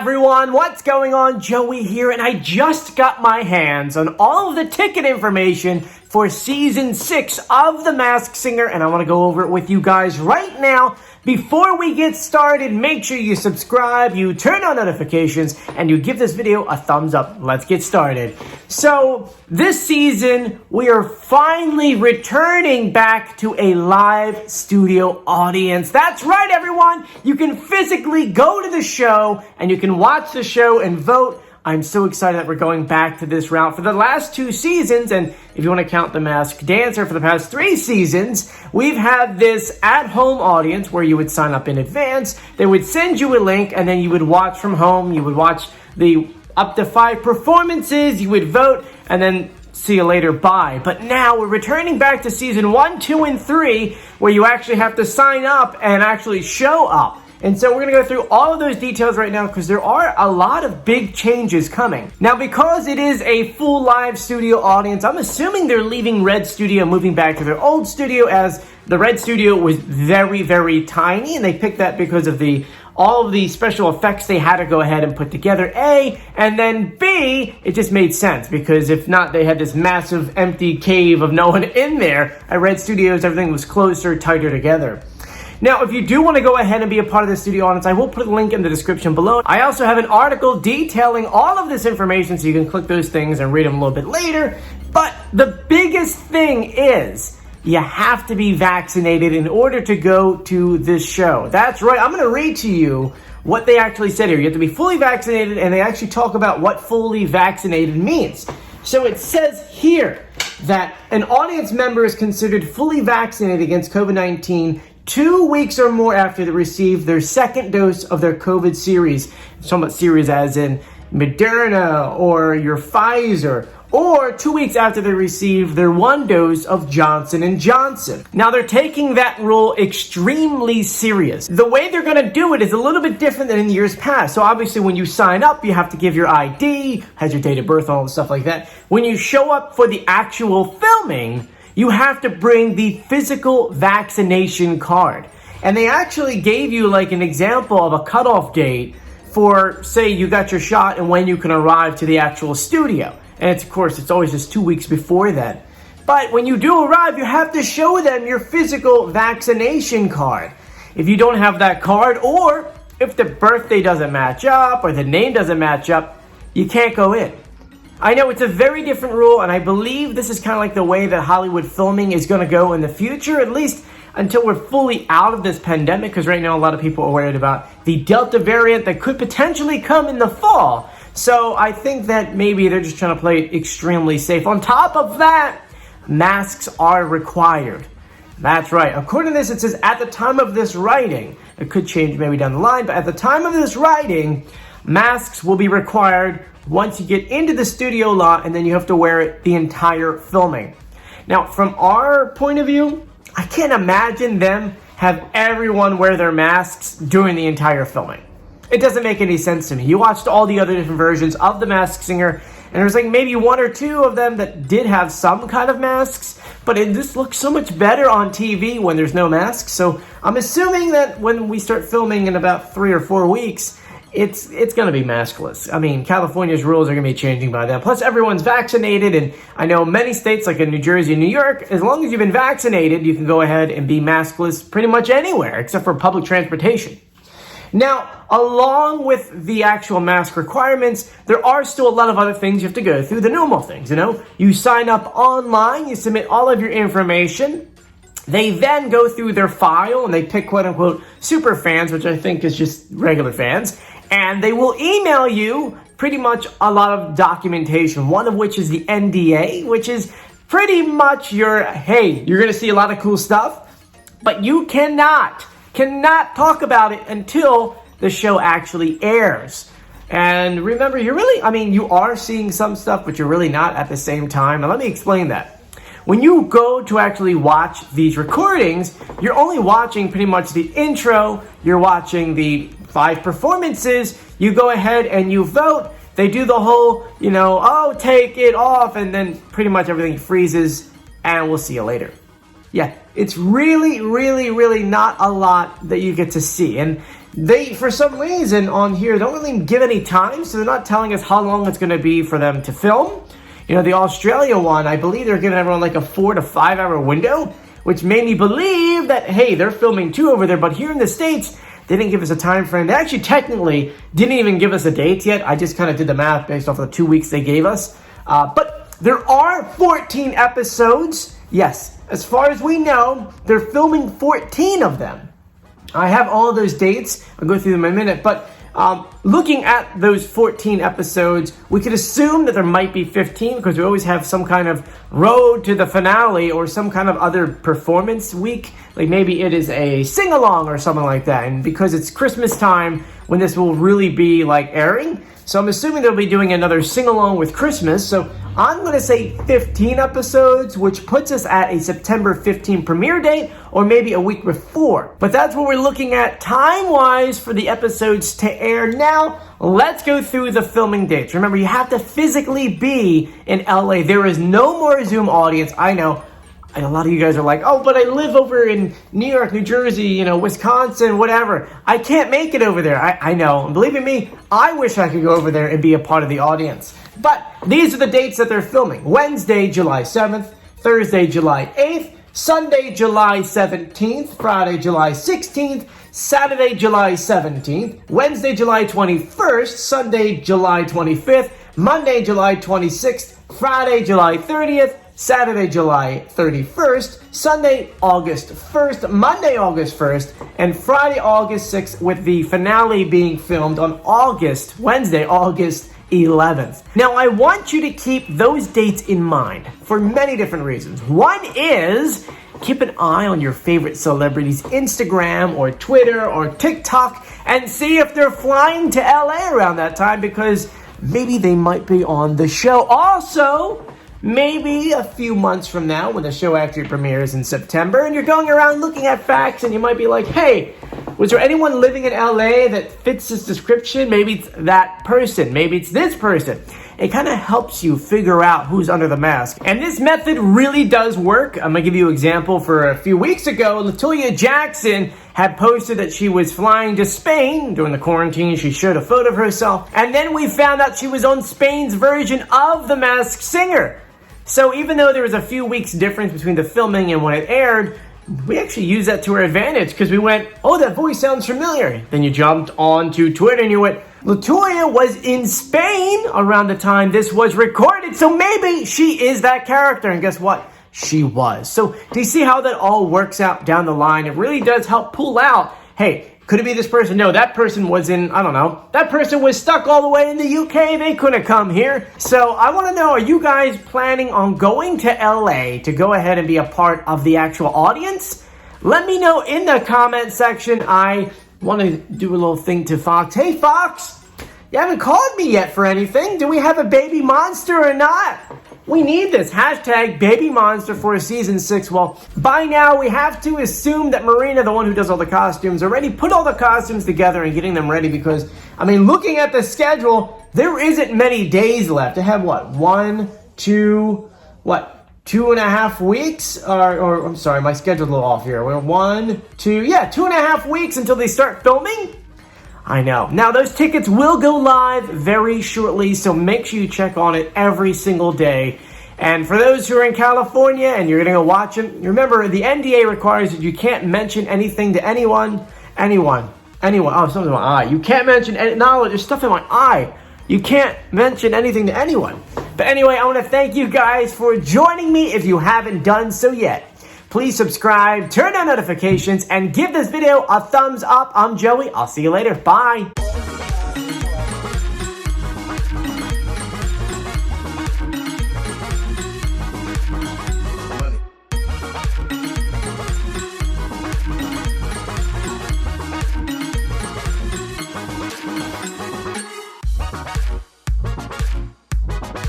everyone, what's going on? Joey here, and I just got my hands on all of the ticket information for Season 6 of The Masked Singer, and I want to go over it with you guys right now. Before we get started, make sure you subscribe, you turn on notifications, and you give this video a thumbs up. Let's get started. So, this season, we are finally returning back to a live studio audience. That's right, everyone! You can physically go to the show, and you can watch the show and vote. I'm so excited that we're going back to this route for the last 2 seasons, and if you want to count The Masked Dancer for the past 3 seasons, we've had this at-home audience where you would sign up in advance, they would send you a link, and then you would watch from home, you would watch the up to 5 performances, you would vote, and then see you later, bye. But now we're returning back to Season 1, 2, and 3, where you actually have to sign up and actually show up. And so we're going to go through all of those details right now because there are a lot of big changes coming. Now, because it is a full live studio audience, I'm assuming they're leaving Red Studio, moving back to their old studio, as the Red Studio was very, very tiny, and they picked that because of all of the special effects they had to go ahead and put together, A, and then B, it just made sense, because if not, they had this massive empty cave of no one in there. At Red Studios, everything was closer, tighter together. Now, if you do want to go ahead and be a part of the studio audience, I will put a link in the description below. I also have an article detailing all of this information, so you can click those things and read them a little bit later. But the biggest thing is, you have to be vaccinated in order to go to this show. That's right, I'm going to read to you what they actually said here. You have to be fully vaccinated, and they actually talk about what fully vaccinated means. So it says here that an audience member is considered fully vaccinated against COVID-19 2 weeks or more after they receive their second dose of their COVID series. I'm talking about series as in Moderna or your Pfizer, or 2 weeks after they receive their 1 dose of Johnson & Johnson. Now, they're taking that rule extremely serious. The way they're going to do it is a little bit different than in years past. So obviously, when you sign up, you have to give your ID, has your date of birth, all the stuff like that. When you show up for the actual filming, you have to bring the physical vaccination card. And they actually gave you like an example of a cutoff date for, say, you got your shot and when you can arrive to the actual studio. And it's, of course, it's always just 2 weeks before that. But when you do arrive, you have to show them your physical vaccination card. If you don't have that card, or if the birthday doesn't match up or the name doesn't match up, you can't go in. I know it's a very different rule, and I believe this is kind of like the way that Hollywood filming is going to go in the future, at least until we're fully out of this pandemic, because right now a lot of people are worried about the Delta variant that could potentially come in the fall. So I think that maybe they're just trying to play it extremely safe. On top of that, masks are required. That's right. According to this, it says at the time of this writing, it could change maybe down the line, but at the time of this writing, masks will be required once you get into the studio lot, and then you have to wear it the entire filming. Now, from our point of view, I can't imagine them have everyone wear their masks during the entire filming. It doesn't make any sense to me. You watched all the other different versions of The Masked Singer, and there's like maybe 1 or 2 of them that did have some kind of masks, but it just looks so much better on TV when there's no masks. So I'm assuming that when we start filming in about 3 or 4 weeks, it's going to be maskless. I mean, California's rules are going to be changing by then. Plus, everyone's vaccinated, and I know many states, like in New Jersey and New York, as long as you've been vaccinated, you can go ahead and be maskless pretty much anywhere, except for public transportation. Now, along with the actual mask requirements, there are still a lot of other things you have to go through, the normal things, you know? You sign up online, you submit all of your information. They then go through their file, and they pick quote-unquote super fans, which I think is just regular fans, and they will email you pretty much a lot of documentation, one of which is the NDA, which is pretty much your, hey, you're going to see a lot of cool stuff, but you cannot talk about it until the show actually airs. And remember, you are seeing some stuff, but you're really not at the same time. And let me explain that. When you go to actually watch these recordings, you're only watching pretty much the intro, you're watching the 5 performances, you go ahead and you vote, they do the whole, take it off, and then pretty much everything freezes, and we'll see you later. Yeah, it's really, really, really not a lot that you get to see. And they, for some reason on here, don't really give any time, so they're not telling us how long it's going to be for them to film. You know, the Australia one, I believe they're giving everyone like a 4 to 5 hour window, which made me believe that, hey, they're filming too over there. But here in the States, they didn't give us a time frame. They actually technically didn't even give us a date yet. I just kind of did the math based off of the 2 weeks they gave us. But there are 14 episodes. Yes, as far as we know, they're filming 14 of them. I have all of those dates. I'll go through them in a minute. But looking at those 14 episodes, we could assume that there might be 15 because we always have some kind of road to the finale or some kind of other performance week. Like maybe it is a sing-along or something like that. And because it's Christmas time when this will really be like airing, so I'm assuming they'll be doing another sing-along with Christmas. So I'm going to say 15 episodes, which puts us at a September 15 premiere date or maybe a week before. But that's what we're looking at time-wise for the episodes to air. Now, let's go through the filming dates. Remember, you have to physically be in LA. There is no more Zoom audience. I know. And a lot of you guys are like, oh, but I live over in New York, New Jersey, you know, Wisconsin, whatever. I can't make it over there. I know. And believe me, I wish I could go over there and be a part of the audience. But these are the dates that they're filming. Wednesday, July 7th, Thursday, July 8th, Sunday, July 17th, Friday, July 16th, Saturday, July 17th, Wednesday, July 21st, Sunday, July 25th, Monday, July 26th, Friday, July 30th, Saturday, July 31st, Sunday, August 1st, Monday, August 1st, and Friday, August 6th, with the finale being filmed on Wednesday, August 11th. Now, I want you to keep those dates in mind for many different reasons. One is keep an eye on your favorite celebrities' Instagram or Twitter or TikTok and see if they're flying to LA around that time because maybe they might be on the show. Also, maybe a few months from now when the show actually premieres in September and you're going around looking at facts and you might be like, hey, was there anyone living in LA that fits this description? Maybe it's that person. Maybe it's this person. It kind of helps you figure out who's under the mask. And this method really does work. I'm going to give you an example. For a few weeks ago, Latoya Jackson had posted that she was flying to Spain during the quarantine. She showed a photo of herself. And then we found out she was on Spain's version of The Masked Singer. So even though there was a few weeks difference between the filming and when it aired, we actually used that to our advantage because we went, oh, that voice sounds familiar. Then you jumped onto Twitter and you went, Latoya was in Spain around the time this was recorded, so maybe she is that character. And guess what? She was. So do you see how that all works out down the line? It really does help pull out, hey, could it be this person? No, that person was in, I don't know. That person was stuck all the way in the UK. They couldn't come here. So I want to know, are you guys planning on going to LA to go ahead and be a part of the actual audience? Let me know in the comment section. I want to do a little thing to Fox. Hey, Fox, you haven't called me yet for anything. Do we have a baby monster or not? We need this. Hashtag baby monster for season 6. Well, by now we have to assume that Marina, the one who does all the costumes, already put all the costumes together and getting them ready because, I mean, looking at the schedule, there isn't many days left. They have what? 2.5 weeks? Or I'm sorry, my schedule's a little off here. We're 2.5 weeks until they start filming. I know. Now, those tickets will go live very shortly, so make sure you check on it every single day. And for those who are in California and you're going to go watch them, remember, the NDA requires that you can't mention anything to anyone. Oh, something in my eye. You can't mention any, no, there's stuff in my eye. You can't mention anything to anyone. But anyway, I want to thank you guys for joining me if you haven't done so yet. Please subscribe, turn on notifications, and give this video a thumbs up. I'm Joey. I'll see you later. Bye.